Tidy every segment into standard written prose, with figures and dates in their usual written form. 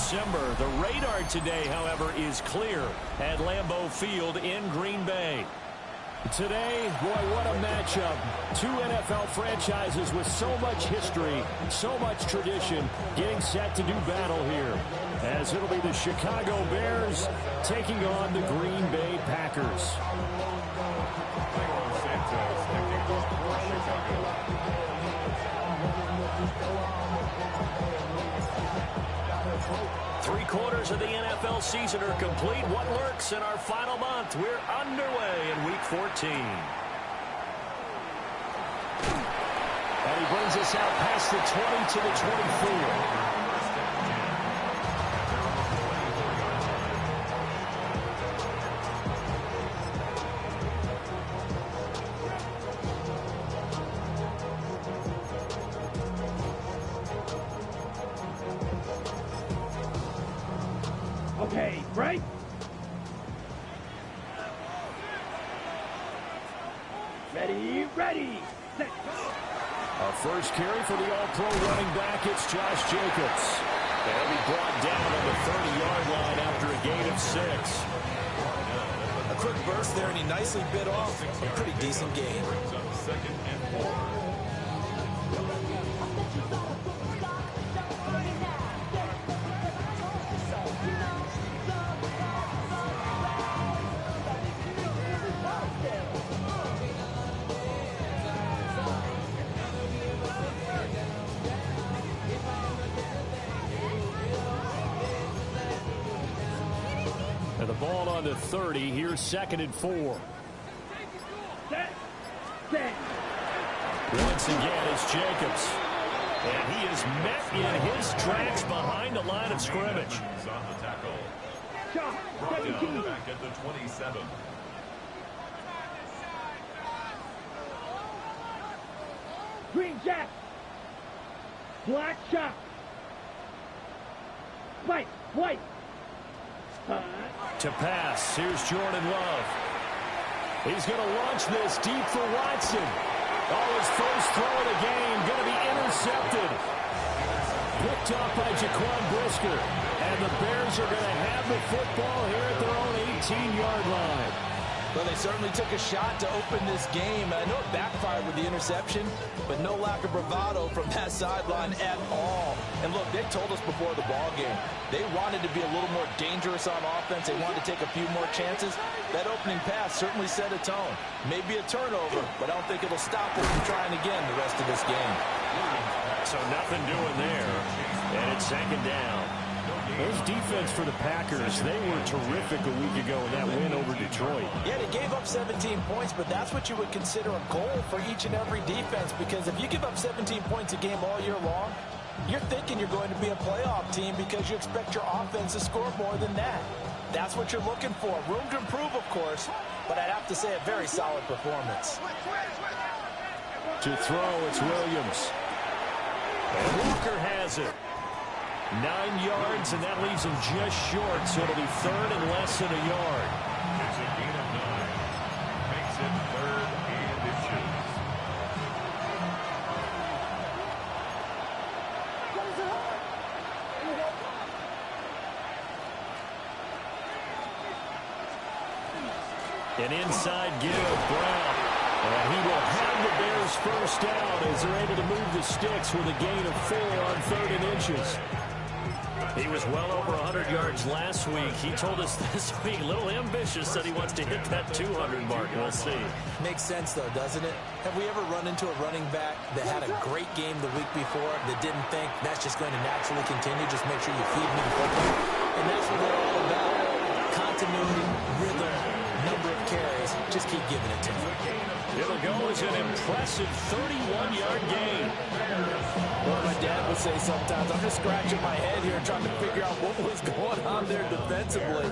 December. The radar today, however, is clear at Lambeau Field in Green Bay. Today, boy, what a matchup. Two NFL franchises with so much history, so much tradition, getting set to do battle here. As it'll be the Chicago Bears taking on the Green Bay Packers. Three-quarters of the NFL season are complete. What lurks in our final month? We're underway in Week 14. And he brings us out past the 20 to the 24. Okay, right? Ready, set, go! Our first carry for the All-Pro running back, it's Josh Jacobs. And he'll be brought down on the 30-yard line after a gain of 6. A quick burst there, and he nicely bit off a pretty decent gain. And the ball on the 30. Here's 2nd and 4. Set. Once again, it's Jacobs. And he is met in his tracks behind the line of scrimmage. Shot, 17. Back at the 27. Green jack. Black shot. White. To pass, here's Jordan Love. He's going to launch this deep for Watson. Oh, his first throw of the game going to be intercepted. Picked up by Jaquan Brisker. And the Bears are going to have the football here at their own 18-yard line. Well, they certainly took a shot to open this game. I know it backfired with the interception, but no lack of bravado from that sideline at all. And look, they told us before the ball game, they wanted to be a little more dangerous on offense. They wanted to take a few more chances. That opening pass certainly set a tone. Maybe a turnover, but I don't think it'll stop them from trying again the rest of this game. So nothing doing there, and it's 2nd down. Those defense for the Packers, they were terrific a week ago in that win over Detroit. Yeah, they gave up 17 points, but that's what you would consider a goal for each and every defense, because if you give up 17 points a game all year long, you're thinking you're going to be a playoff team because you expect your offense to score more than that. That's what you're looking for. Room to improve, of course, but I'd have to say a very solid performance. To throw, it's Williams. And Walker has it. 9 yards, and that leaves him just short, so it'll be 3rd and less than a yard. It's a gain of 9. Makes it 3rd and inches. An inside give, Brown. And he will have the Bears first down as they're able to move the sticks with a gain of 4 on 3rd and inches. He was well over 100 yards last week. He told us this week, a little ambitious, said he wants to hit that 200 mark. We'll see. Makes sense, though, doesn't it? Have we ever run into a running back that had a great game the week before that didn't think that's just going to naturally continue? Just make sure you feed me the football. And that's what they're all about. Continuity, rhythm, number of carries. Just keep giving it to him. It'll go as an impressive 31-yard gain. What my dad would say sometimes, I'm just scratching my head here trying to figure out what was going on there defensively.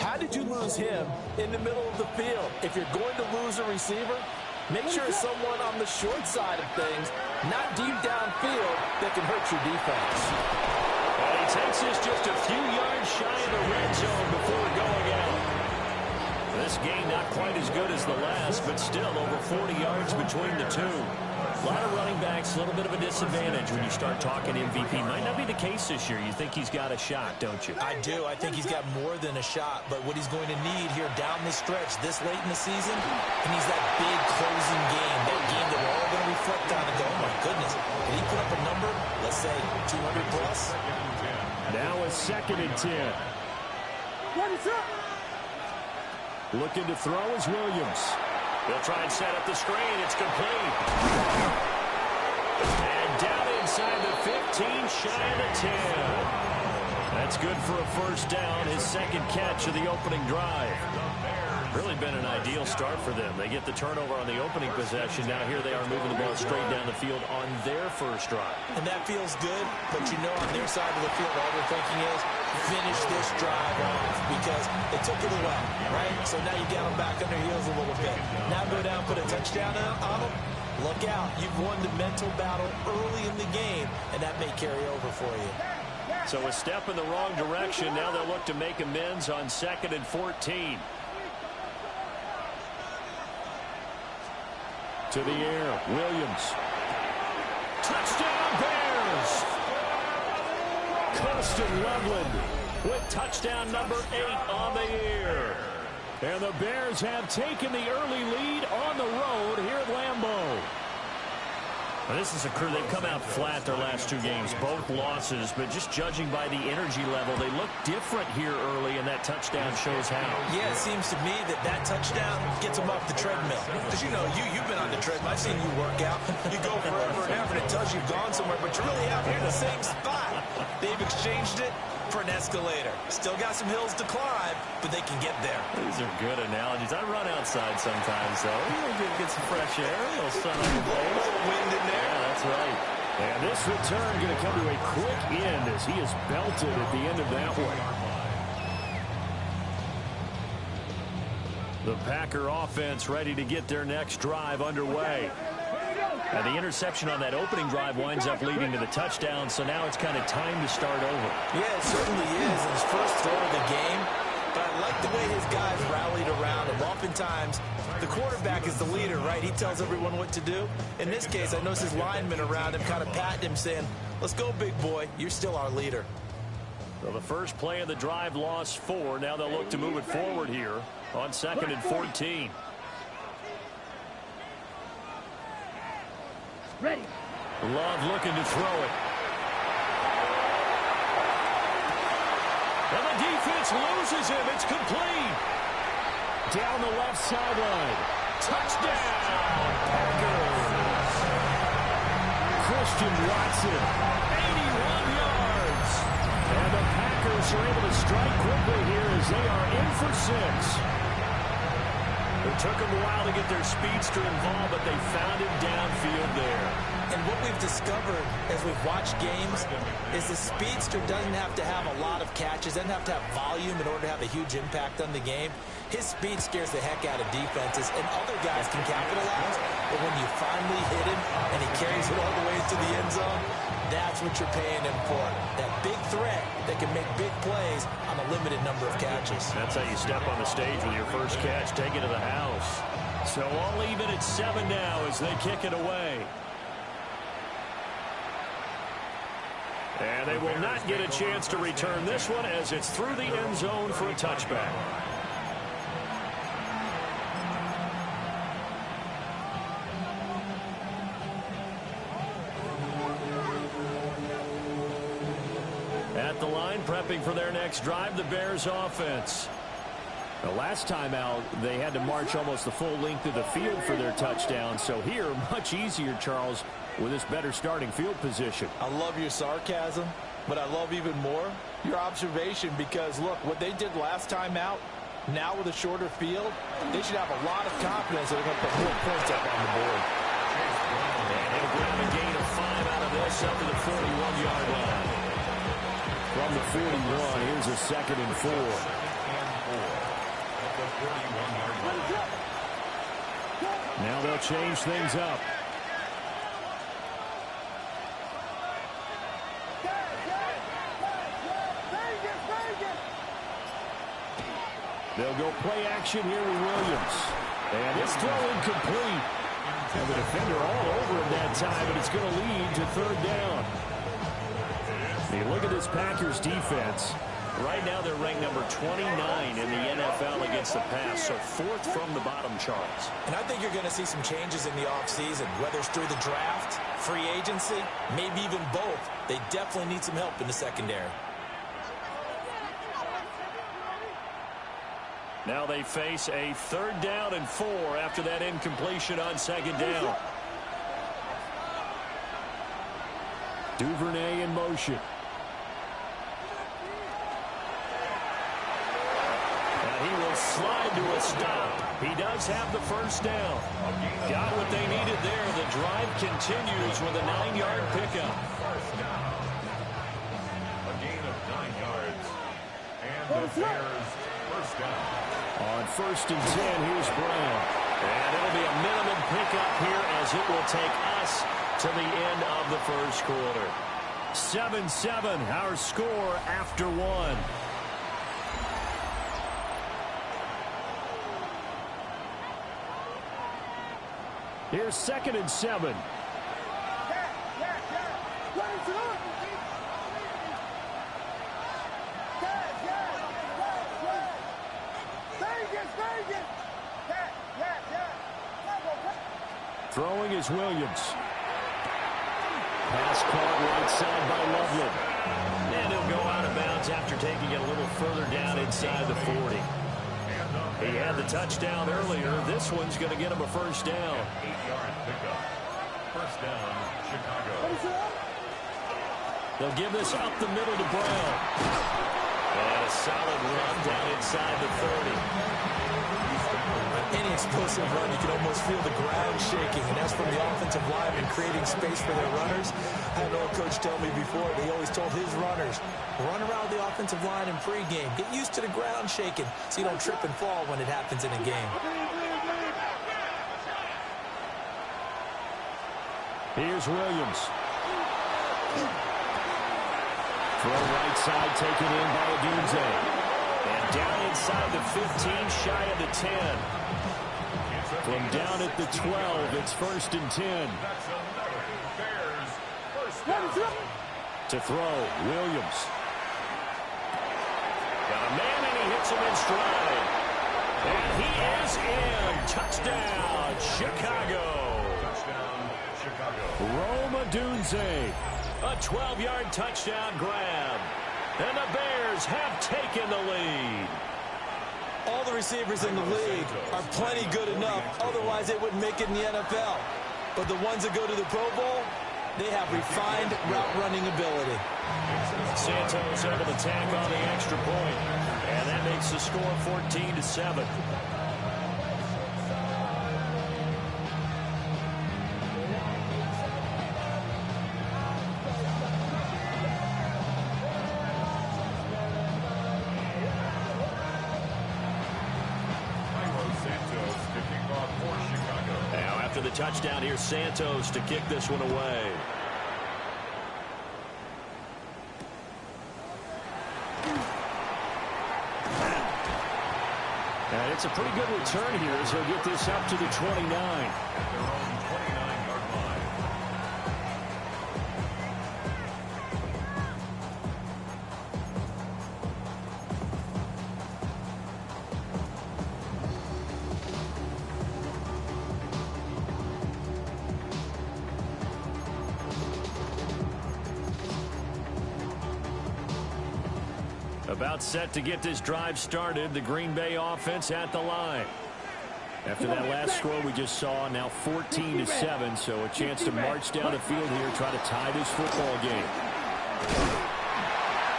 How did you lose him in the middle of the field? If you're going to lose a receiver, make sure it's someone on the short side of things, not deep downfield, that can hurt your defense. Well, he takes this just a few yards shy of the red zone before going out. This game not quite as good as the last, but still over 40 yards between the two. A lot of running backs, a little bit of a disadvantage when you start talking MVP. Might not be the case this year. You think he's got a shot, don't you? I do. I think he's got more than a shot. But what he's going to need here down the stretch this late in the season, he needs that big closing game, that game that we're all going to reflect on and go, oh, my goodness, did he put up a number, let's say 200 plus? Now a 2nd and 10. Looking to throw is Williams. They'll try and set up the screen. It's complete. And down inside the 15, shy of the 10. That's good for a first down, his 2nd catch of the opening drive. Really been an ideal start for them. They get the turnover on the opening possession. Now here they are moving the ball straight down the field on their first drive. And that feels good, but you know on their side of the field, all they're thinking is finish this drive off because they took it away, right? So now you got them back on their heels a little bit. Now go down, put a touchdown on them. Look out. You've won the mental battle early in the game, and that may carry over for you. So a step in the wrong direction. Now they'll look to make amends on 2nd and 14. To the air, Williams. Touchdown, Bears! Colston Loveland with touchdown number 8 on the year. And the Bears have taken the early lead on the road here at Lambeau. Well, this is a crew. They've come out flat their last 2 games, both losses, but just judging by the energy level, they look different here early, and that touchdown shows how. Yeah, it seems to me that touchdown gets them off the treadmill. Because, you know, you've been on the treadmill. I've seen you work out. You go forever and ever, and it tells you you've gone somewhere, but you're really out here in the same spot. They've exchanged it for an escalator. Still got some hills to climb, but they can get there. These are good analogies. I run outside sometimes, though. Get some fresh air, a little sun on the blade. A little wind in there. Yeah, that's right. And this return going to come to a quick end as he is belted at the end of that one. The Packer offense ready to get their next drive underway. And the interception on that opening drive winds up leading to the touchdown, so now it's kind of time to start over. Yeah, it certainly is. His first throw of the game. But I like the way his guys rallied around him. Oftentimes, the quarterback is the leader, right? He tells everyone what to do. In this case, I noticed his linemen around him kind of patting him, saying, let's go, big boy. You're still our leader. So the first play of the drive lost 4. Now they'll look to move it forward here on 2nd and 14. Ready. Love looking to throw it. And the defense loses him. It's complete. Down the left sideline. Touchdown, Packers. Christian Watson, 81 yards. And the Packers are able to strike quickly here as they are in for 6. It took them a while to get their speedster involved, but they found him downfield there. And what we've discovered as we've watched games is the speedster doesn't have to have a lot of catches, doesn't have to have volume in order to have a huge impact on the game. His speed scares the heck out of defenses, and other guys can capitalize. But when you finally hit him and he carries it all the way to the end zone, that's what you're paying him for. That big threat that can make big plays on a limited number of catches. That's how you step on the stage with your first catch, take it to the house. So all even at 7 now as they kick it away. And they will not get a chance to return this one as it's through the end zone for a touchback. At the line, prepping for their next drive, the Bears offense. The last time out, they had to march almost the full length of the field for their touchdown. So here, much easier, Charles, with this better starting field position. I love your sarcasm, but I love even more your observation because, look, what they did last time out, now with a shorter field, they should have a lot of confidence they're going to put more points up on the board. And they'll grab a gain of 5 out of this up to the 41-yard line. From the 41, here's a 2nd and 4. Now they'll change things up. They'll go play action here with Williams. And it's throw incomplete. And the defender all over him that time, and it's going to lead to third down. You look at this Packers defense. Right now they're ranked number 29 in the NFL against the pass, so fourth from the bottom charts. And I think you're going to see some changes in the offseason, whether it's through the draft, free agency, maybe even both. They definitely need some help in the secondary. Now they face a 3rd down and 4 after that incompletion on 2nd down. Duvernay in motion. And he will slide to a stop. He does have the 1st down. Got what they needed there. The drive continues with a 9-yard pickup. A gain of 9 yards. And the Bears 1st down. On 1st and 10, here's Brown. And it'll be a minimum pickup here as it will take us to the end of the 1st quarter. 7-7, our score after 1. Here's 2nd and 7. Throwing is Williams. Pass caught right side by Loveland. And he'll go out of bounds after taking it a little further down inside the 40. He had the touchdown earlier. This one's going to get him a 1st down. 8-yard pickup. 1st down, Chicago. They'll give this up the middle to Brown. And a solid run down inside the 30. Any explosive run, you can almost feel the ground shaking, and that's from the offensive line and creating space for their runners. I had an old coach tell me before, he always told his runners, run around the offensive line in pregame. Get used to the ground shaking so you don't trip and fall when it happens in a game. Here's Williams. Throw right side taken in by Odunze. And down inside the 15, shy of the 10. From down at the 12, it's 1st and 10. To throw, Williams. Got a man, and he hits him in stride. And he is in. Touchdown, Chicago. Touchdown, Chicago. Rome Odunze. A 12-yard touchdown grab. And the Bears have taken the lead. All the receivers in the league are plenty good enough. Otherwise, they wouldn't make it in the NFL. But the ones that go to the Pro Bowl, they have refined route running ability. Santos able to tack on the extra point. And that makes the score 14-7. The touchdown here, Santos to kick this one away. And it's a pretty good return here as he'll get this up to the 29. At their own 29-yard line. About set to get this drive started. The Green Bay offense at the line. After that last score we just saw, now 14-7, so a chance to march down the field here, try to tie this football game.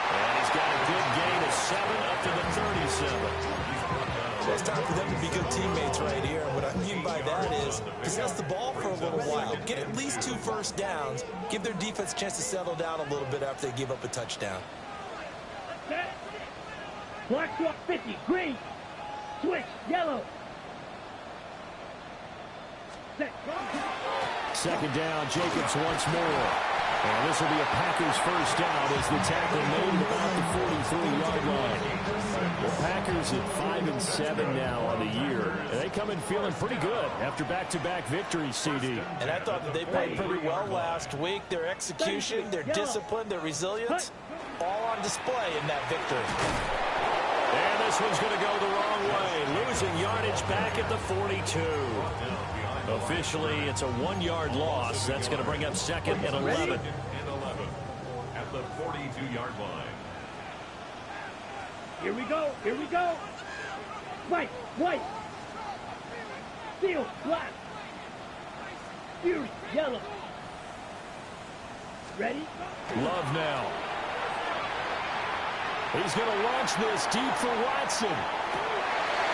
And he's got a good gain of 7 up to the 37. So it's time for them to be good teammates right here. And what I mean by that is possess the ball for a little while. Get at least 2 first downs. Give their defense a chance to settle down a little bit after they give up a touchdown. Black swap 50, green, switch, yellow. Set. 2nd down, Jacobs once more. And this will be a Packers 1st down as the tackle made at about the 43-yard line. The Packers Packers at 5-7 now on the year. They come in feeling pretty good after back-to-back victories, CD. And I thought that they played pretty well last week. Their execution, their discipline, their resilience, all on display in that victory. And this one's going to go the wrong way. Losing yardage back at the 42. Officially, it's a 1-yard loss. That's going to bring up second and 11. At the 42-yard line. Here we go. Here we go. White. Steel, black. Fury, yellow. Ready? Love now. He's going to launch this deep for Watson.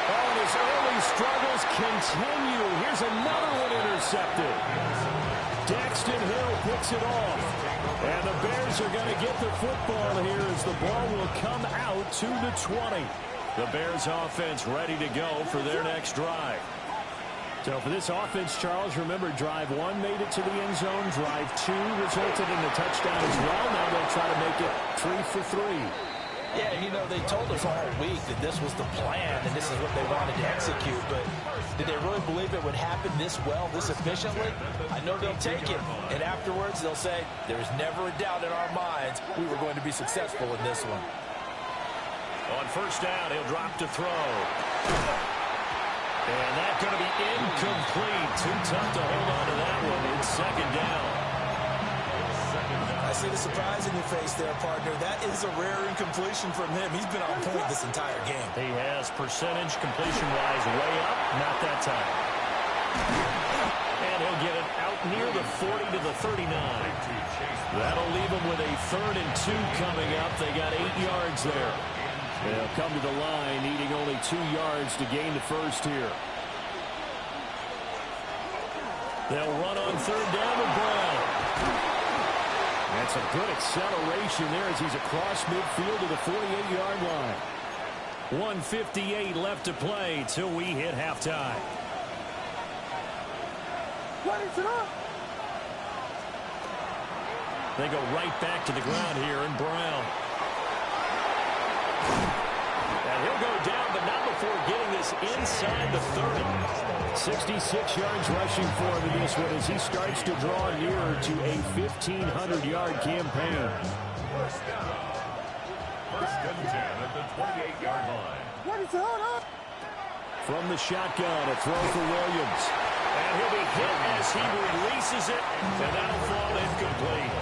Oh, and his early struggles continue. Here's another one intercepted. Daxton Hill picks it off. And the Bears are going to get the football here as the ball will come out to the 20. The Bears offense ready to go for their next drive. So for this offense, Charles, remember drive 1 made it to the end zone. Drive 2 resulted in a touchdown as well. Now they'll try to make it 3 for 3. Yeah, you know, they told us all week that this was the plan and this is what they wanted to execute, but did they really believe it would happen this well, this efficiently? I know they'll take it, and afterwards they'll say, there's never a doubt in our minds we were going to be successful in this one. On first down, he'll drop to throw. And that's going to be incomplete. Too tough to hold on to that one. It's second down. I see the surprise in your face there, partner. That is a rare incompletion from him. He's been on point this entire game. He has percentage completion-wise way up. Not that time. And he'll get it out near the 40 to the 39. That'll leave him with a 3rd and 2 coming up. They got 8 yards there. They'll come to the line, needing only 2 yards to gain the first here. They'll run on 3rd down with Brown. That's a good acceleration there as he's across midfield to the 48-yard line. 1:58 left to play till we hit halftime. They go right back to the ground here, and Brown. And he'll go down, but not before getting this inside the 30. 66 yards rushing for him in this one as he starts to draw nearer to a 1,500-yard campaign. First and 10 at the 28-yard line. From the shotgun, a throw for Williams. And he'll be hit as he releases it, and that'll fall incomplete.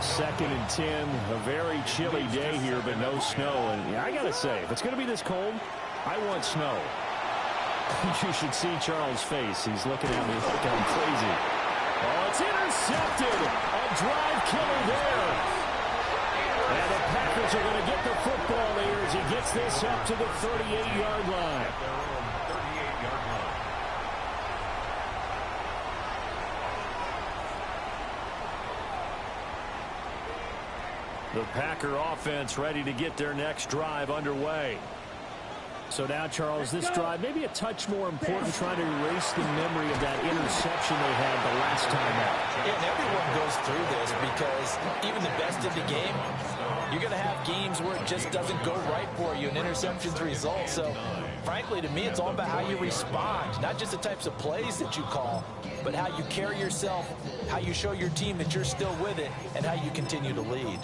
2nd and 10, a very chilly day here, but no snow. And I got to say, if it's going to be this cold, I want snow. You should see Charles' face. He's looking at me like I'm crazy. Oh, it's intercepted. A drive killer there. And the Packers are going to get the football here as he gets this up to the 38-yard line. The Packer offense ready to get their next drive underway. So now, Charles, this drive maybe a touch more important, trying to erase the memory of that interception they had the last time out. Yeah, and everyone goes through this because even the best in the game, you're going to have games where it just doesn't go right for you, and interceptions result. So, frankly, to me, it's all about how you respond, not just the types of plays that you call, but how you carry yourself, how you show your team that you're still with it, and how you continue to lead.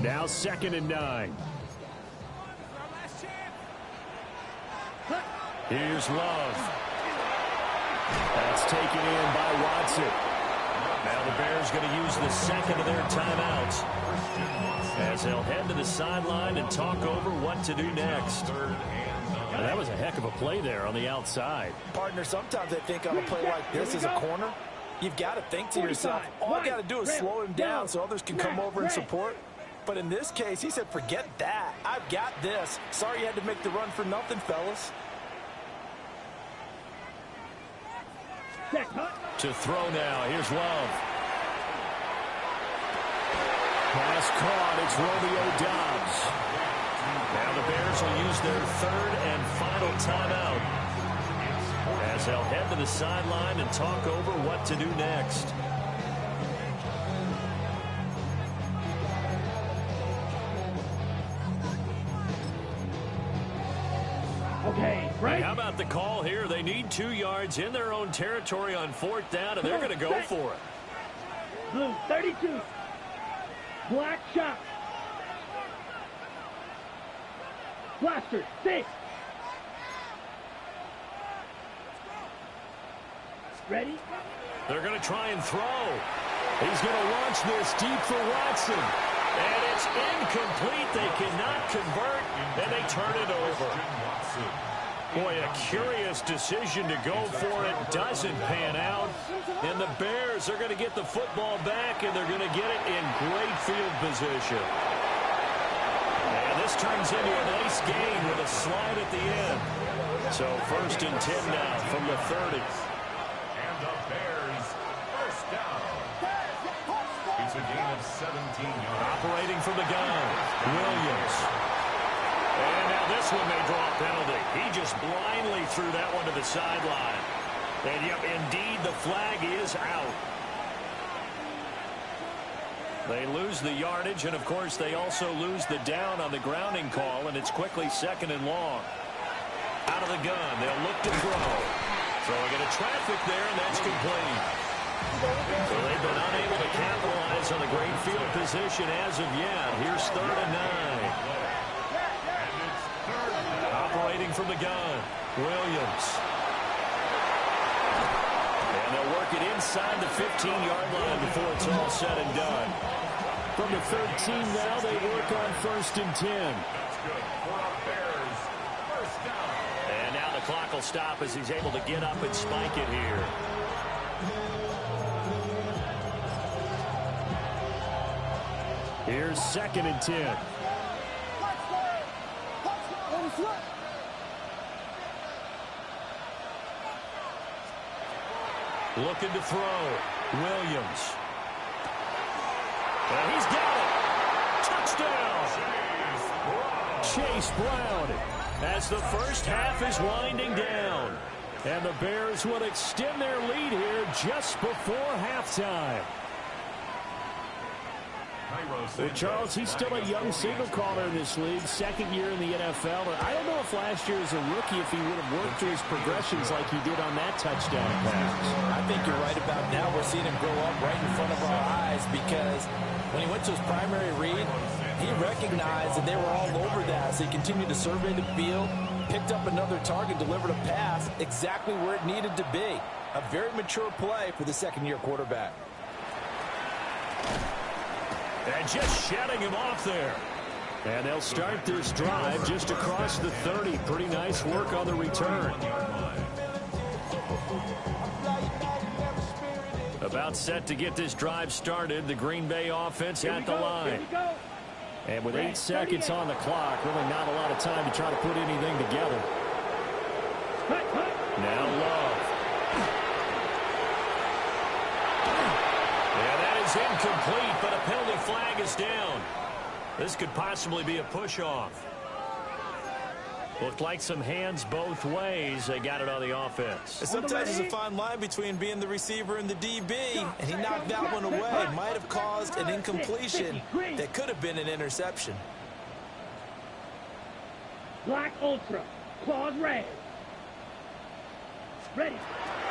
Now 2nd and 9. Here's Love. That's taken in by Watson. Now the Bears going to use the second of their timeouts as they'll head to the sideline and talk over what to do next. Now, that was a heck of a play there on the outside. Partner, sometimes I think on a play like this as a corner, you've got to think to yourself, all I got to do is slow him down so others can come over and support. But in this case, he said, forget that. I've got this. Sorry you had to make the run for nothing, fellas. To throw now. Here's Love. Pass caught. It's Romeo Doubs. Now the Bears will use their 3rd and final timeout as they'll head to the sideline and talk over what to do next. Okay, right. How about the call here? They need 2 yards in their own territory on 4th down, and they're going to go for it. Blue 32. Black shot. Blaster 6. Ready? They're going to try and throw. He's going to launch this deep for Watson. And it's incomplete. They cannot convert, and they turn it over. Boy, a curious decision to go for it. Doesn't pan out. And the Bears are going to get the football back, and they're going to get it in great field position. And this turns into a nice gain with a slide at the end. So 1st and 10 now from the 30. And the Bears first down. It's a gain of 17 yards. Operating from the gun, Williams. And now this one may draw a penalty. He just blindly threw that one to the sideline. And yep, indeed, the flag is out. They lose the yardage, and of course, they also lose the down on the grounding call, and it's quickly 2nd and long. Out of the gun, they'll look to throw. Throwing into traffic there, and that's complete. So they've been unable to capitalize on the great field position as of yet. Here's 3rd and 9. Operating from the gun, Williams. And they'll work it inside the 15-yard line before it's all said and done. From the 13 now, they work on 1st and 10. That's good for the Bears. First down. And now the clock will stop as he's able to get up and spike it here. Here's 2nd and 10. Looking to throw. Williams. And he's got it. Touchdown. Chase Brown. As the first half is winding down. And the Bears will extend their lead here just before halftime. Charles, he's still a young signal caller in this league, 2nd year in the NFL. I don't know if last year as a rookie if he would have worked through his progressions like he did on that touchdown pass. I think you're right about now. We're seeing him grow up right in front of our eyes because when he went to his primary read, he recognized that they were all over that. So he continued to survey the field, picked up another target, delivered a pass exactly where it needed to be. A very mature play for the 2nd-year quarterback. And just shutting him off there. And they'll start this drive just across the 30. Pretty nice work on the return. About set to get this drive started. The Green Bay offense at the line. And with 8 seconds on the clock, really not a lot of time to try to put anything together. Now Love. Incomplete, but a penalty flag is down. This could possibly be a push-off. Looked like some hands both ways. They got it on the offense. Sometimes there's a fine line between being the receiver and the DB, and he knocked that one away. Might have caused an incompletion that could have been an interception. Black Ultra, claws red. Ready.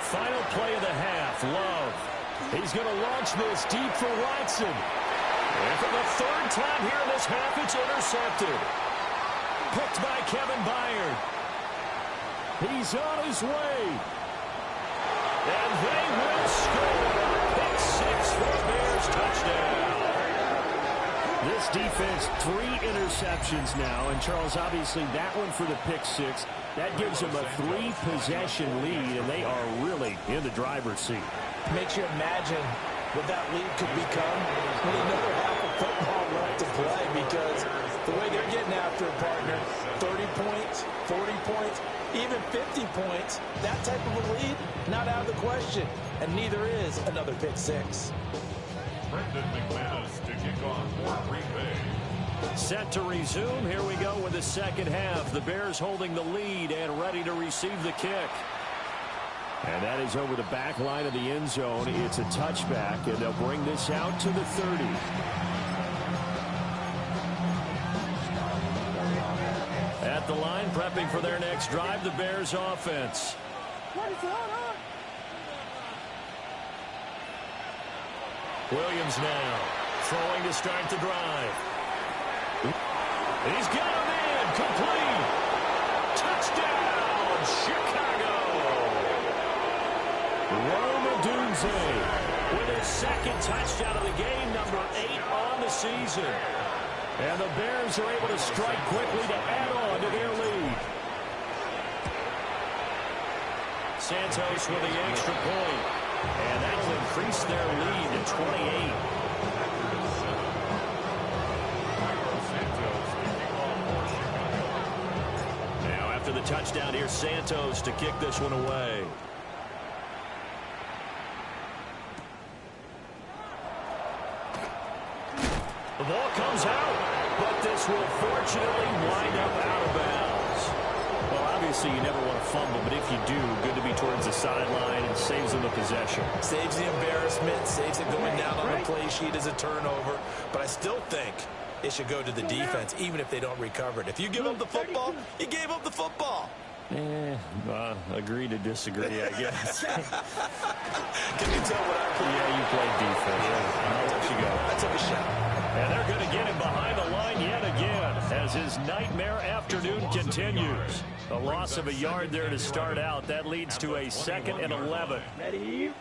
Final play of the half, Love. He's going to launch this deep for Watson. And for the 3rd time here in this half, it's intercepted. Picked by Kevin Byard. He's on his way. And they will score. Pick 6 for the Bears touchdown. This defense, 3 interceptions now. And Charles, obviously that one for the pick 6. That gives them a 3-possession lead, and they are really in the driver's seat. Makes you imagine what that lead could become with another half of football left to play, because the way they're getting after a partner, 30 points, 40 points, even 50 points, that type of a lead, not out of the question, and neither is another pick 6. Brendan McManus to kick off for Green Bay. Set to resume. Here we go with the 2nd half. The Bears holding the lead and ready to receive the kick. And that is over the back line of the end zone. It's a touchback, and they'll bring this out to the 30. At the line, prepping for their next drive, the Bears offense. Williams now throwing to start the drive. He's got him in. Complete. Touchdown, Chicago. Rome Odunze with his second touchdown of the game, number 8 on the season. And the Bears are able to strike quickly to add on to their lead. Santos with the extra point. And that will increase their lead to 28. Now after the touchdown, here's Santos to kick this one away. The ball comes out, but this will fortunately wind up out of bounds. Well, obviously you never want to fumble, but if you do, good to be towards the sideline and saves them the possession. Saves the embarrassment, saves it going down on the play sheet as a turnover. But I still think it should go to the defense, even if they don't recover it. If you give up the football, you gave up the football. Agree to disagree, I guess. Can you tell what I played? Yeah, you played defense. Yeah. I'll let you go. I took a shot. And they're going to get him behind the line yet again as his nightmare afternoon continues. A loss of a yard there to start out. That leads to a 2nd and 11.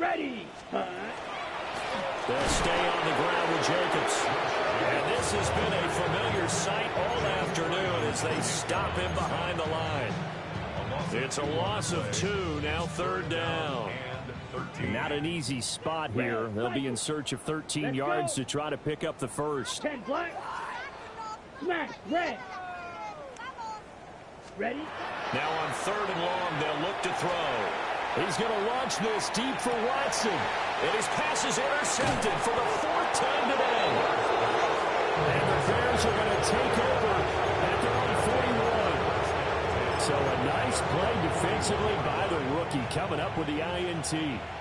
Ready. They'll stay on the ground with Jacobs. And this has been a familiar sight all afternoon as they stop him behind the line. It's a loss of 2, now 3rd down. Not an easy spot here. They'll be in search of 13 yards to try to pick up the first. 10 black. Smash, red. Ready? Now on 3rd and long, they'll look to throw. He's going to launch this deep for Watson. And his pass is intercepted for the 4th time today. And the Bears are going to take over at their own 41. So a nice play defensively by the rookie coming up with the INT.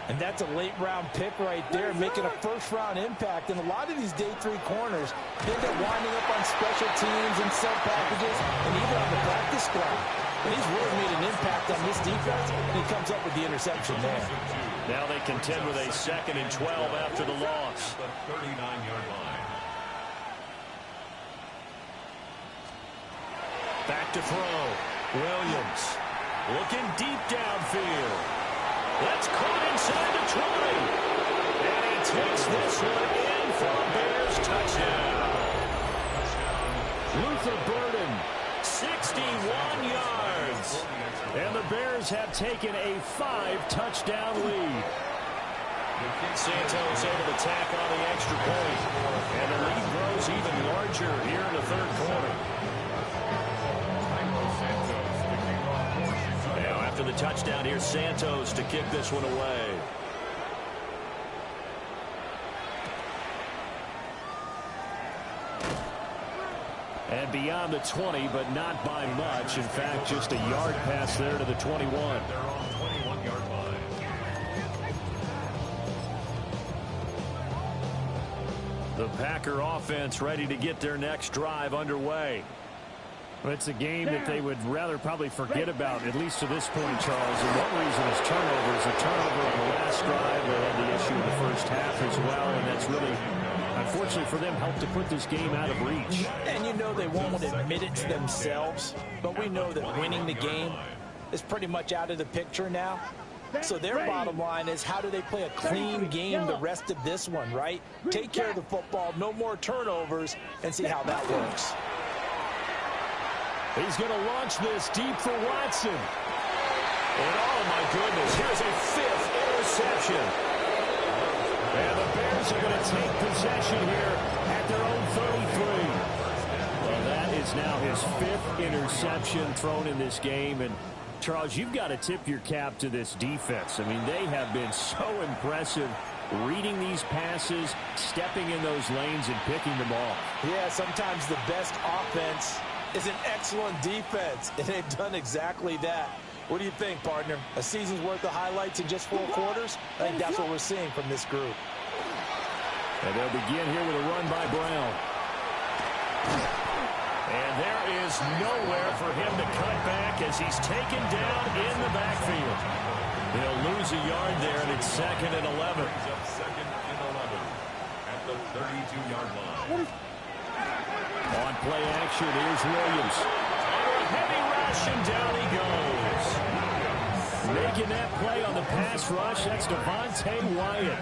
And that's a late-round pick right there, making a first-round impact. And a lot of these day 3 corners end up winding up on special teams and sub packages and even on the practice squad. And he's really made an impact on this defense, and he comes up with the interception there. Now they contend with a 2nd and 12 after the loss. The 39-yard line. Back to throw. Williams looking deep downfield. That's caught inside the 20. And he takes this one in for a Bears touchdown. Luther Burden, 61 yards. And the Bears have taken a 5-touchdown lead. Santos able to tack on the extra point. And the lead grows even larger here in the 3rd quarter. Now after the touchdown, here's Santos to kick this one away. And beyond the 20, but not by much. In fact, just a yard pass there to the 21. They're on 21-yard line. The Packer offense ready to get their next drive underway. Well, it's a game that they would rather probably forget about, at least to this point, Charles. And one reason is turnovers. A turnover on the last drive. They had the issue in the first half as well, and that's really, unfortunately for them, helped to put this game out of reach. And you know they won't admit it to themselves, but we know that winning the game is pretty much out of the picture now. So their bottom line is, how do they play a clean game the rest of this one, right? Take care of the football, no more turnovers, and see how that works. He's going to launch this deep for Watson. And oh my goodness, here's a 5th interception. And the Bears are going to take possession here at their own 33. Well, that is now his 5th interception thrown in this game. And Charles, you've got to tip your cap to this defense. I mean, they have been so impressive reading these passes, stepping in those lanes and picking them off. Yeah, sometimes the best offense is an excellent defense, and they've done exactly that. What do you think, partner? A season's worth of highlights in just 4 quarters? I think that's what we're seeing from this group. And they'll begin here with a run by Brown. And there is nowhere for him to cut back as he's taken down in the backfield. He'll lose a yard there, and it's 2nd and 11. Second and 11 at the 32-yard line. On play action, here's Williams. Under a heavy rush, and down he goes. Making that play on the pass rush, that's Devontae Wyatt.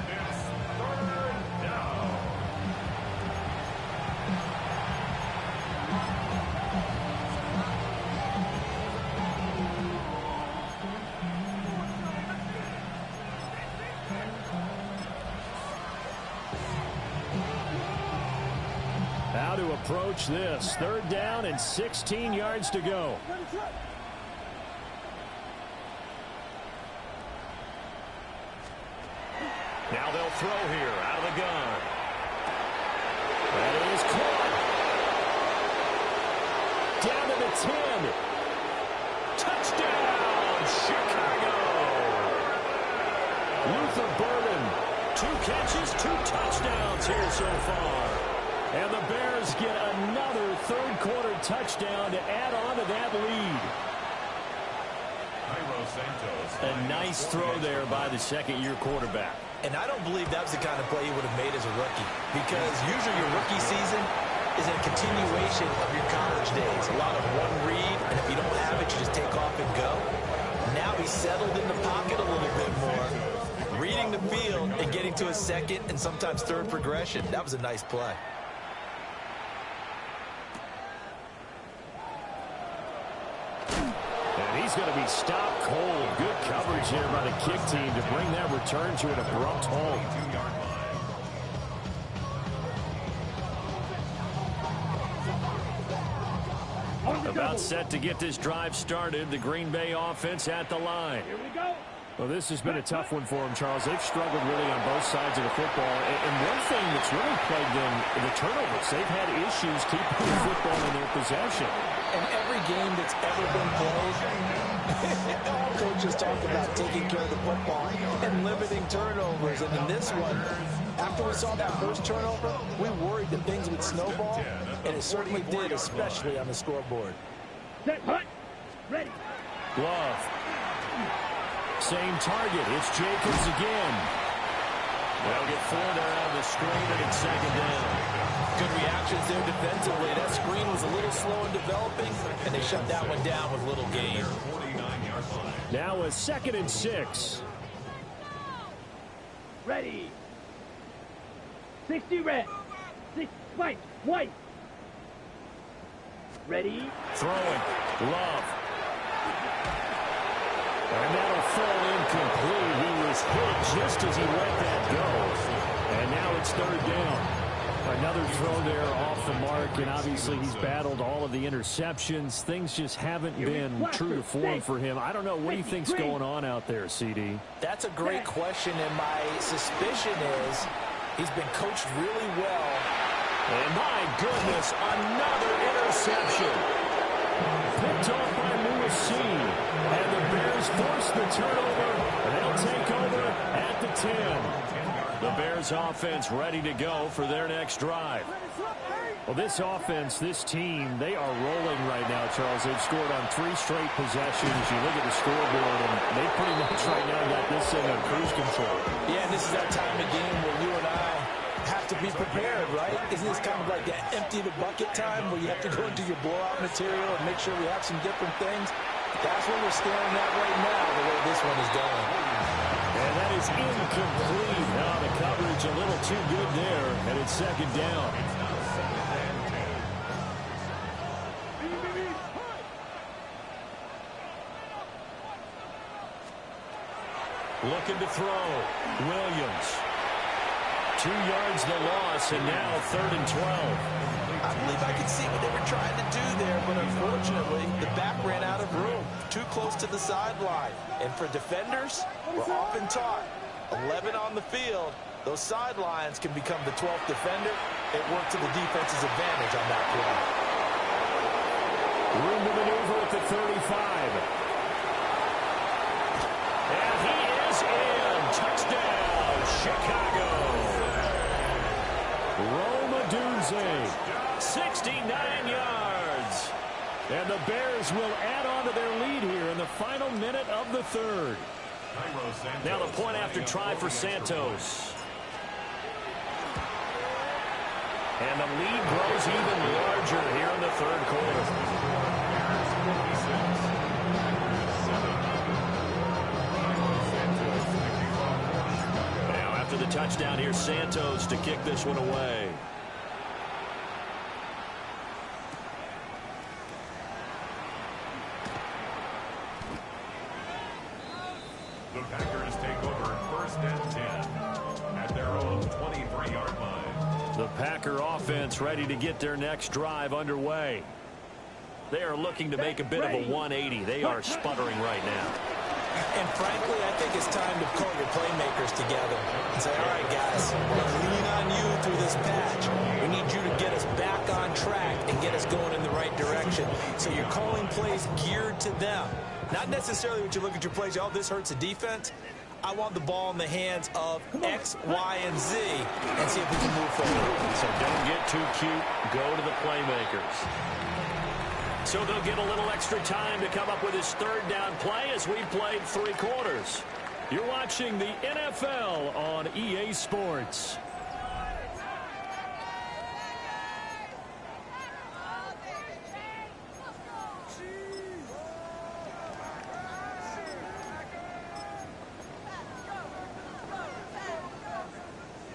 How to approach this. 3rd down and 16 yards to go. Now they'll throw here out of the gun. That is caught. Down to the 10. Touchdown, Chicago. Luther Burden. 2 catches, 2 touchdowns here so far. And the Bears get another 3rd quarter touchdown to add on to that lead. A nice throw there by the 2nd-year quarterback. And I don't believe that was the kind of play he would have made as a rookie, because usually your rookie season is a continuation of your college days. A lot of one read, and if you don't have it, you just take off and go. Now he's settled in the pocket a little bit more, reading the field and getting to a 2nd and sometimes 3rd progression. That was a nice play. He's going to be stopped cold. Good coverage here by the kick team to bring that return to an abrupt halt. About set to get this drive started. The Green Bay offense at the line. Here we go. Well, this has been a tough one for them, Charles. They've struggled really on both sides of the football. And one thing that's really plagued them, the turnovers. They've had issues keeping the football in their possession. And every game that's ever been played, all coaches talk about taking care of the football and limiting turnovers. And in this one, after we saw that first turnover, we worried that things would snowball, and it certainly did, especially on the scoreboard. Set, hut, ready. Glove. Same target. It's Jacobs again. They'll get 4 there out of the screen, and it's 2nd down. Good reactions there defensively. That screen was a little slow in developing, and they shut that one down with little gain. Now a 2nd and 6. Ready. 60 red. 6 white. Ready. Throwing. Love. And that'll fall incomplete. He was hit just as he let that go. And now it's 3rd down. Another throw there off the mark, and obviously he's battled all of the interceptions. Things just haven't been true to form for him. I don't know. What do you think's going on out there, CD? That's a great question, and my suspicion is he's been coached really well. And my goodness, another interception. Picked off by Lewis. And the Bears force the turnover. They'll take over at the 10. The Bears offense ready to go for their next drive. Well, this offense, this team, they are rolling right now, Charles. They've scored on 3 straight possessions. You look at the scoreboard, and they pretty much right now got this thing on cruise control. Yeah, and this is that time of game where you and I have to be prepared, right? Isn't this kind of like that empty the bucket time where you have to go into your blowout material and make sure we have some different things? That's what we're staring at right now, the way this one is going. And that is incomplete. Now the coverage a little too good there, and it's 2nd down. Looking to throw. Williams. 2 yards the loss, and now 3rd and 12. I believe I can see what they were trying to do there, but unfortunately, the back ran out of room. Too close to the sideline. And for defenders, we're often taught 11 on the field. Those sidelines can become the 12th defender. It worked to the defense's advantage on that play. Room to maneuver at the 35. And he is in. Touchdown, Chicago. Roma Dunze, 69 yards. And the Bears will add on to their lead here in the final minute of the third. Now the point after try for Santos. And the lead grows even larger here in the third quarter. Now after the touchdown, here's Santos to kick this one away. The Packers take over first and 10 at their own 23-yard line. The Packer offense ready to get their next drive underway. They are looking to make a bit of a 180. They are sputtering right now. And frankly, I think it's time to call your playmakers together and say, all right, guys, we're going to lean on you through this patch. We need you to get us back on track and get us going in the right direction. So you're calling plays geared to them. Not necessarily when you look at your plays, oh, this hurts the defense. I want the ball in the hands of X, Y, and Z and see if we can move forward. So don't get too cute. Go to the playmakers. So they'll get a little extra time to come up with his third down play as we played 3 quarters. You're watching the NFL on EA Sports.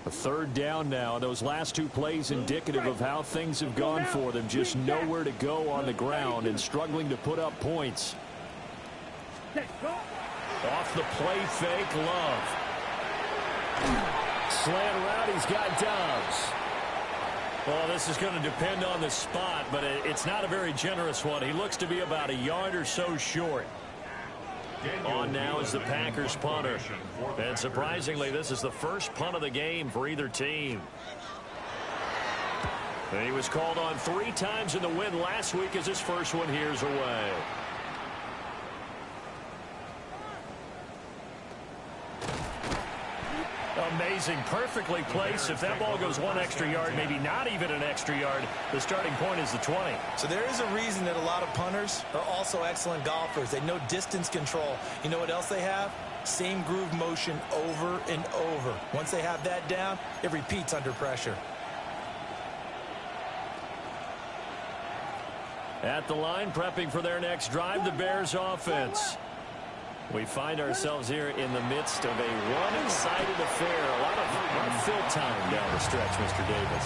A third down now. Those last 2 plays indicative of how things have gone for them. Just nowhere to go on the ground and struggling to put up points. Off the play fake, Love. Slant route, he's got Dobbs. Well, this is going to depend on the spot, but it's not a very generous one. He looks to be about a yard or so short. On now is the Packers punter. And surprisingly, this is the first punt of the game for either team. And he was called on 3 times in the win last week as his first one here's away. Amazing, perfectly placed. If that ball goes 1 extra yard, maybe not even an extra yard, the starting point is the 20. So there is a reason that a lot of punters are also excellent golfers. They know distance control. You know what else they have? Same groove motion over and over. Once they have that down, it repeats under pressure. At the line, prepping for their next drive, the Bears offense. We find ourselves here in the midst of a one-sided affair. A lot of fill time down the stretch, Mr. Davis.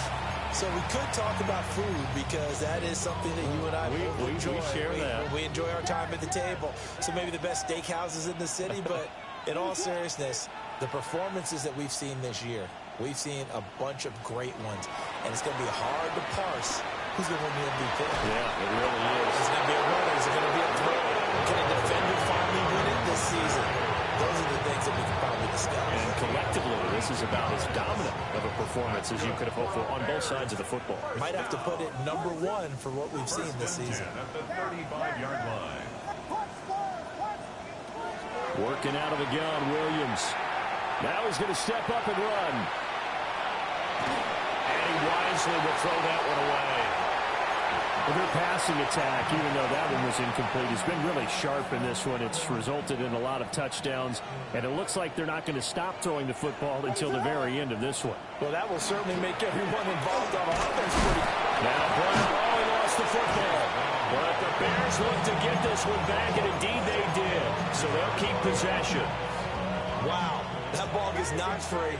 So we could talk about food because that is something that you and I enjoy. We share that. We enjoy our time at the table. So maybe the best steakhouses in the city, but in all seriousness, the performances that we've seen this year, we've seen a bunch of great ones. And it's going to be hard to parse who's going to win the MVP. Yeah, it really is. Is it going to be a runner? Is it going to be a thrower? Can a defender finally win it this season? Those are the things that we can probably discuss. And collectively, this is about as dominant of a performance as you could have hoped for on both sides of the football. Might have to put it number 1 for what we've seen this season. At the 35-yard line. Working out of the gun, Williams. Now he's going to step up and run. And he wisely will throw that one away. Well, their passing attack, even though that one was incomplete, has been really sharp in this one. It's resulted in a lot of touchdowns, and it looks like they're not going to stop throwing the football until the very end of this one. Well, that will certainly make everyone involved on offense pretty. Now Brown, he lost the football. But the Bears look to get this one back, and indeed they did. So they'll keep possession. Wow, that ball gets knocked free,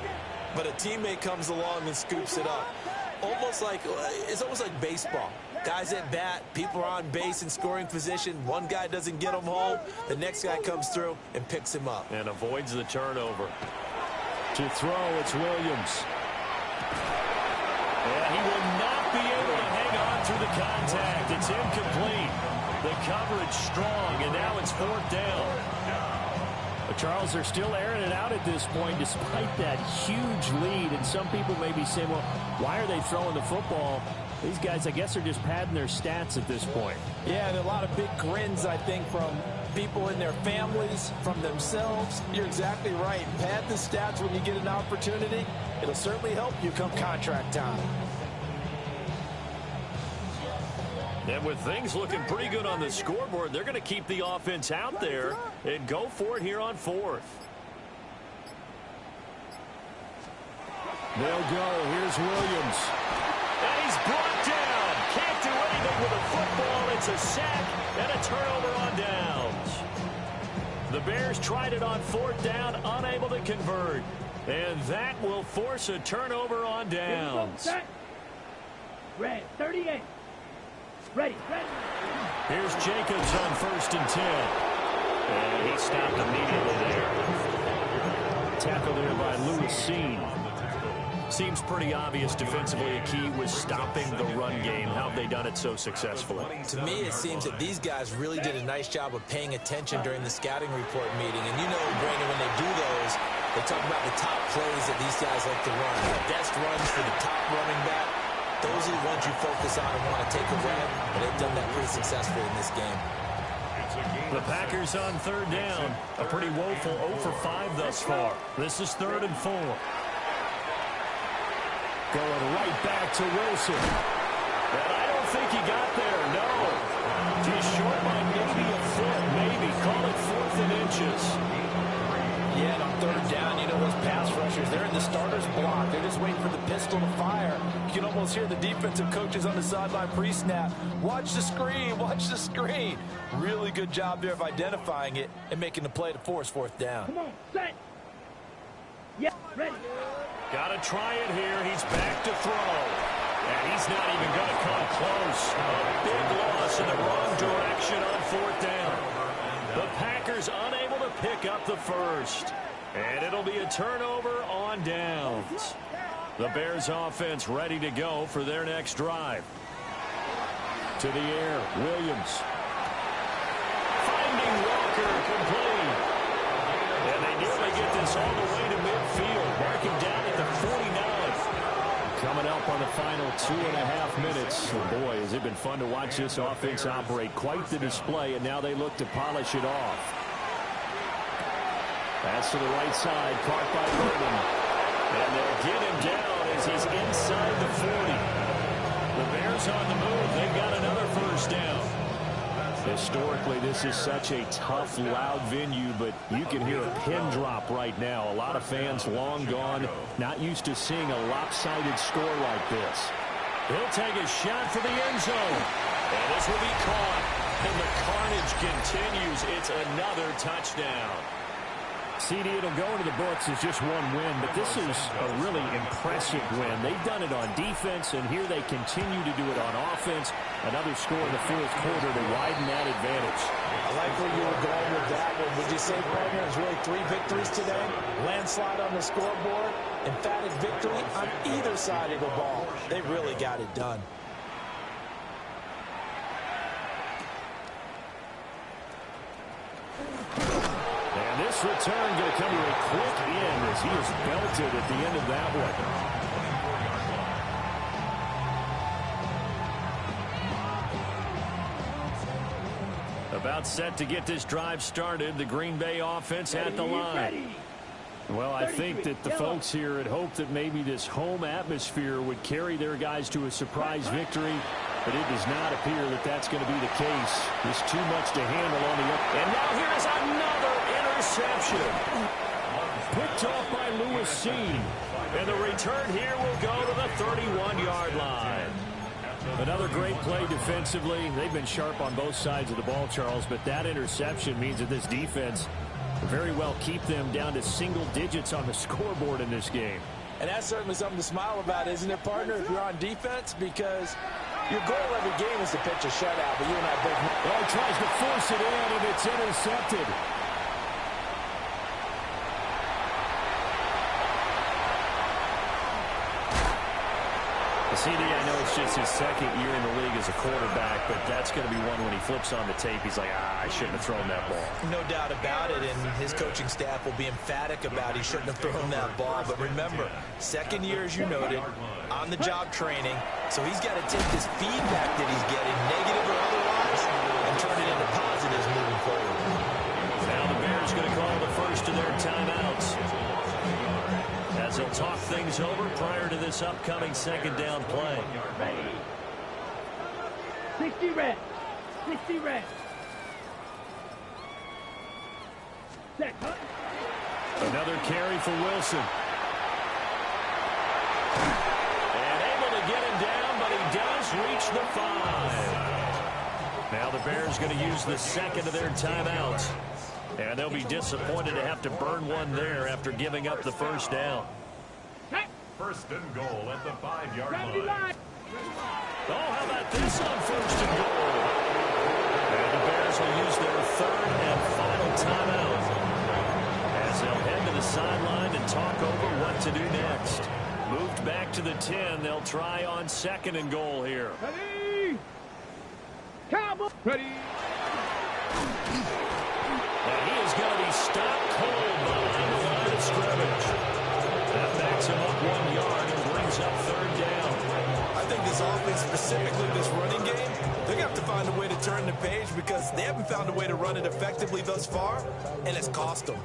but a teammate comes along and scoops it up. It's almost like baseball. Guys at bat, people are on base in scoring position. One guy doesn't get him home. The next guy comes through and picks him up. And avoids the turnover. To throw, it's Williams. And he will not be able to hang on through the contact. It's incomplete. The coverage strong, and now it's 4th down. But Charles, they're still airing it out at this point despite that huge lead. And some people may be saying, well, why are they throwing the football? These guys, I guess, are just padding their stats at this point. Yeah, and a lot of big grins, I think, from people in their families, from themselves. You're exactly right. Pad the stats when you get an opportunity. It'll certainly help you come contract time. And with things looking pretty good on the scoreboard, they're going to keep the offense out there and go for it here on 4th. They'll go. Here's Williams. And he's brought down. Can't do anything with a football. It's a sack and a turnover on downs. The Bears tried it on 4th down, unable to convert. And that will force a turnover on downs. Red 38. Ready. Here's Jacobs on 1st and 10. And he stopped immediately there. Tackled there by Lewis Seen. Seems pretty obvious defensively a key was stopping the run game. How have they done it so successfully? To me, it seems that these guys really did a nice job of paying attention during the scouting report meeting. And you know, Brandon, when they do those, they talk about the top plays that these guys like to run. The best runs for the top running back. Those are the ones you focus on and want to take away. And they've done that pretty successfully in this game. The Packers on 3rd down. A pretty woeful 0 for 5 thus far. This is 3rd and 4. Going right back to Wilson. And I don't think he got there, no. He's short by maybe a foot, maybe. Call it 4th and inches. Yeah, and on 3rd down, you know, those pass rushers, they're in the starter's block. They're just waiting for the pistol to fire. You can almost hear the defensive coaches on the sideline pre-snap. Watch the screen, watch the screen. Really good job there of identifying it and making the play to force 4th down. Come on, set. Yeah, ready. Got to try it here. He's back to throw. And he's not even going to come close. A big loss in the wrong direction on 4th down. The Packers unable to pick up the first. And it'll be a turnover on downs. The Bears offense ready to go for their next drive. To the air, Williams. Finding Walker complete. And they nearly get this all the way to midfield. Marking down at the 49th. Coming up on the final 2.5 minutes. Oh boy, has it been fun to watch this offense operate. Quite the display, and now they look to polish it off. Pass to the right side, caught by Burton. And they'll get him down as he's inside the 40. The Bears on the move. They've got another first down. Historically, this is such a tough, loud venue, but you can hear a pin drop right now. A lot of fans long gone, not used to seeing a lopsided score like this. He'll take a shot for the end zone. And this will be caught. And the carnage continues. It's another touchdown. CD, it'll go into the books as just one win, but this is a really impressive win. They've done it on defense, and here they continue to do it on offense. Another score in the 4th quarter to widen that advantage. I like where you were going with that one. Would you say, partner, it's really 3 victories today? Landslide on the scoreboard, emphatic victory on either side of the ball. They really got it done. This return going to come to a quick end as he is belted at the end of that one. About set to get this drive started. The Green Bay offense at the line. Well, I think that the folks here had hoped that maybe this home atmosphere would carry their guys to a surprise victory. But it does not appear that that's going to be the case. There's too much to handle on the up. And now here is another interception. Picked off by Lewis Seen. And the return here will go to the 31-yard line. Another great play defensively. They've been sharp on both sides of the ball, Charles, but that interception means that this defense very well keep them down to single digits on the scoreboard in this game. And that's certainly something to smile about, isn't it, partner, if you're on defense? Because your goal every game is to pitch a shutout, but you and I both know. Well, he tries to force it in, and it's intercepted. CD, I know it's just his second year in the league as a quarterback, but that's going to be one when he flips on the tape. He's like, I shouldn't have thrown that ball. No doubt about it, and his coaching staff will be emphatic about he shouldn't have thrown that ball. But remember, second year, as you noted, on-the-job training, so he's got to take this feedback that he's getting, negative or otherwise, and turn it into positives moving forward. Now the Bears going to call the first of their timeouts, as they'll talk things over prior to this upcoming second down play. 60 60 red. 60 red. Set. Another carry for Wilson. And able to get him down, but he does reach the 5. Now the Bears going to use the second of their timeouts. And they'll be disappointed to have to burn one there after giving up the first down. First and goal at the 5-yard line. Oh, how about this on first and goal? And the Bears will use their third and final timeout as they'll head to the sideline and talk over what to do next. Moved back to the 10. They'll try on second and goal here. Ready. Cowboy. Ready. And he is going to be stopped cold behind the line of scrimmage. That backs him up 1 yard and brings up third down. I think this offense, specifically this running game, they're going to have to find a way to turn the page because they haven't found a way to run it effectively thus far, and it's cost them.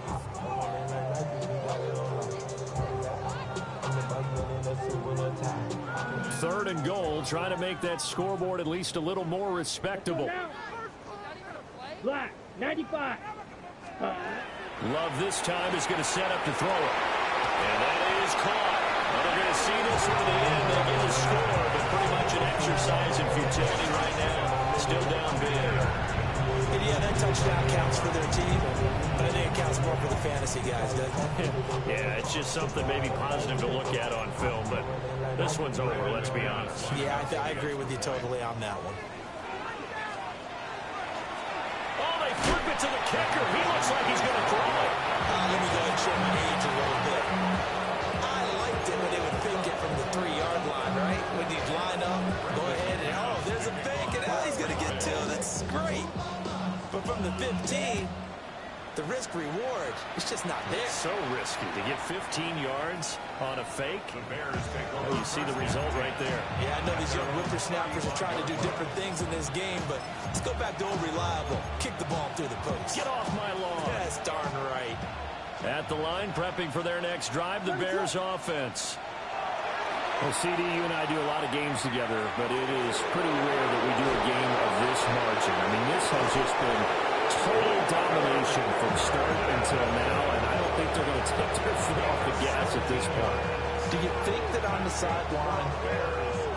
Third and goal, trying to make that scoreboard at least a little more respectable. Black, 95. Love this time is going to set up to throw it. And that is caught. Well, they're going to see this one to the end. They get a score, but pretty much an exercise in futility right now. Still down big. And yeah, that touchdown counts for their team, but I think it counts more for the fantasy guys, doesn't it? Yeah, it's just something maybe positive to look at on film, but this one's over, let's be honest. Yeah, I agree with you totally on that one. Oh, they flip it to the kicker. He looks like he's going to throw it. Let me go ahead and show my age a little bit. I liked it when they would fake it from the 3-yard line, right? When you'd line up, go ahead and, oh, there's a fake, and he's going to get to it. That's great. But from the 15, the risk-reward, it's just not there. So risky to get 15 yards on a fake. The Bears take over. Oh, you see the result right there. Yeah, I know these young whippersnappers are trying to do different things in this game, but let's go back to old reliable. Kick the ball through the post. Get off my lawn. That's darn right. At the line, prepping for their next drive, the Bears offense. Well, CD, you and I do a lot of games together, but it is pretty rare that we do a game of this margin. I mean, this has just been total domination from start until now, and I don't think they're going to take their foot off the gas at this point. Do you think that on the sideline,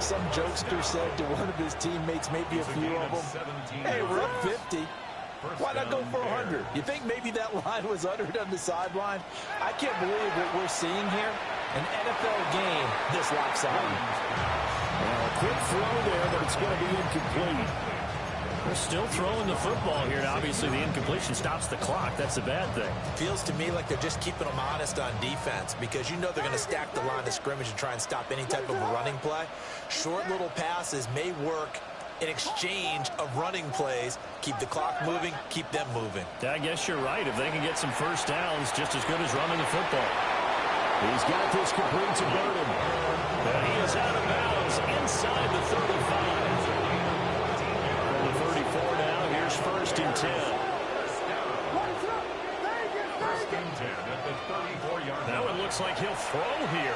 some jokester said to one of his teammates, maybe a few of them, hey, we're up 50. Why not go for 100? You think maybe that line was uttered on the sideline? I can't believe what we're seeing here. An NFL game this lopsided. Well, a quick throw there, but it's going to be incomplete. They're still throwing the football here, and obviously the incompletion stops the clock. That's a bad thing. Feels to me like they're just keeping them honest on defense because you know they're going to stack the line of scrimmage and try and stop any type of a running play. Short little passes may work in exchange of running plays. Keep the clock moving, keep them moving. I guess you're right. If they can get some first downs, just as good as running the football. He's got this complete to Burden. And he is out of bounds inside the 35. From the 34 now, here's first and 10. First and 10 at the 34-yard line. Now it looks like he'll throw here.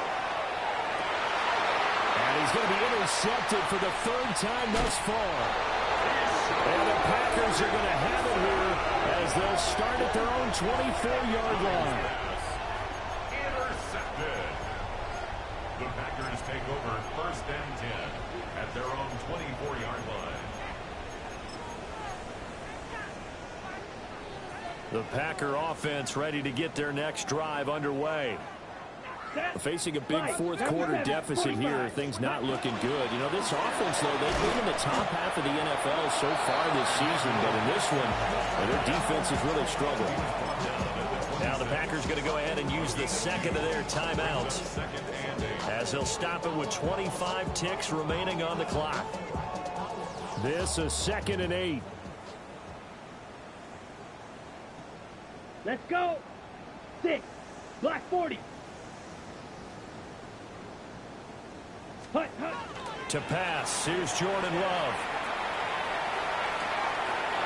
And he's going to be intercepted for the third time thus far. And the Packers are going to have it here as they'll start at their own 24-yard line. Intercepted. The Packers take over first and 10 at their own 24-yard line. The Packer offense ready to get their next drive underway. Facing a big fourth quarter deficit here, things not looking good. You know, this offense, though, they've been in the top half of the NFL so far this season, but in this one, their defense has really struggled. Now the Packers going to go ahead and use the second of their timeouts as they'll stop it with 25 ticks remaining on the clock. This is 2nd and 8. Let's go. 6. Black 40. Hut, hut. To pass, here's Jordan Love.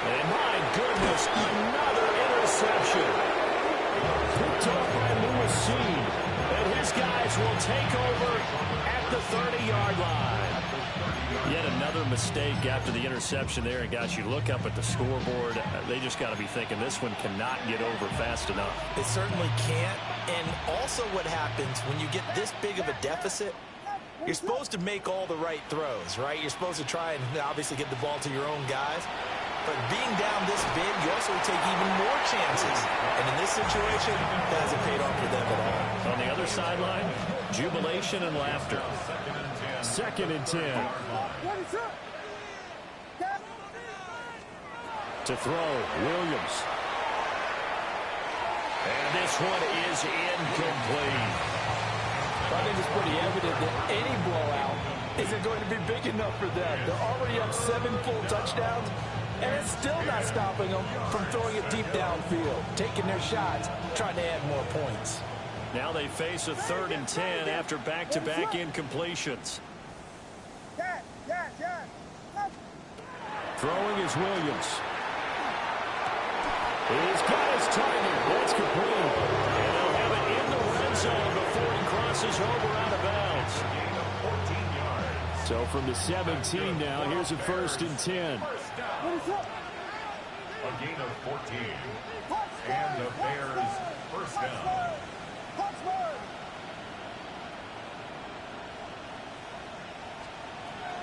And my goodness, another interception. Picked up by Lewis Seed. And his guys will take over at the 30-yard line. Yet another mistake after the interception there. And, guys, you look up at the scoreboard, they just got to be thinking this one cannot get over fast enough. It certainly can't. And also what happens when you get this big of a deficit, you're supposed to make all the right throws, right? You're supposed to try and obviously get the ball to your own guys. But being down this big, you also take even more chances. And in this situation, that hasn't paid off for them at all. On the other sideline, jubilation and laughter. 2nd and 10. To throw, Williams. And this one is incomplete. I think it's pretty evident that any blowout isn't going to be big enough for them. They're already up 7 full touchdowns, and it's still not stopping them from throwing it deep downfield, taking their shots, trying to add more points. Now they face a 3rd and 10 after back-to-back incompletions. Throwing is Williams. He's got his target. That's complete. And they'll have it in the red zone before he crosses over out of bounds. Gain of 14 yards. So from the 17 now, here's a 1st and 10. A gain of 14. And the Bears first down.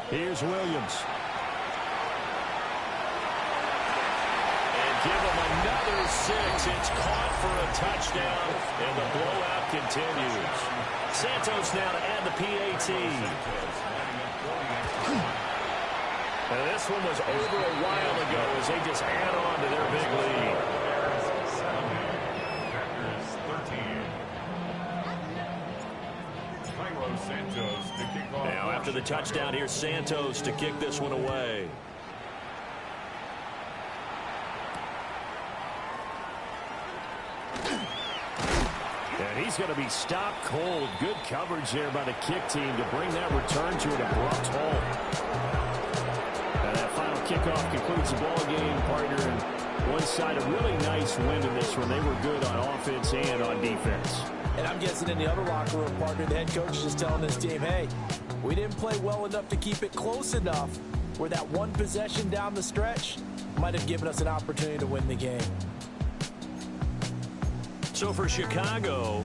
Here's Williams. And give him another 6. It's caught for a touchdown, and the blowout continues. Santos now to add the PAT. And this one was over a while ago as they just add on to their big lead. Now after the touchdown, here's Santos to kick this one away. And he's going to be stopped cold. Good coverage there by the kick team to bring that return to an abrupt halt. And that final kickoff concludes the ball game, partner. And one side, a really nice win in this one. They were good on offense and on defense. And I'm guessing in the other locker room, partner, the head coach just telling this team, hey, we didn't play well enough to keep it close enough where that one possession down the stretch might have given us an opportunity to win the game. So for Chicago,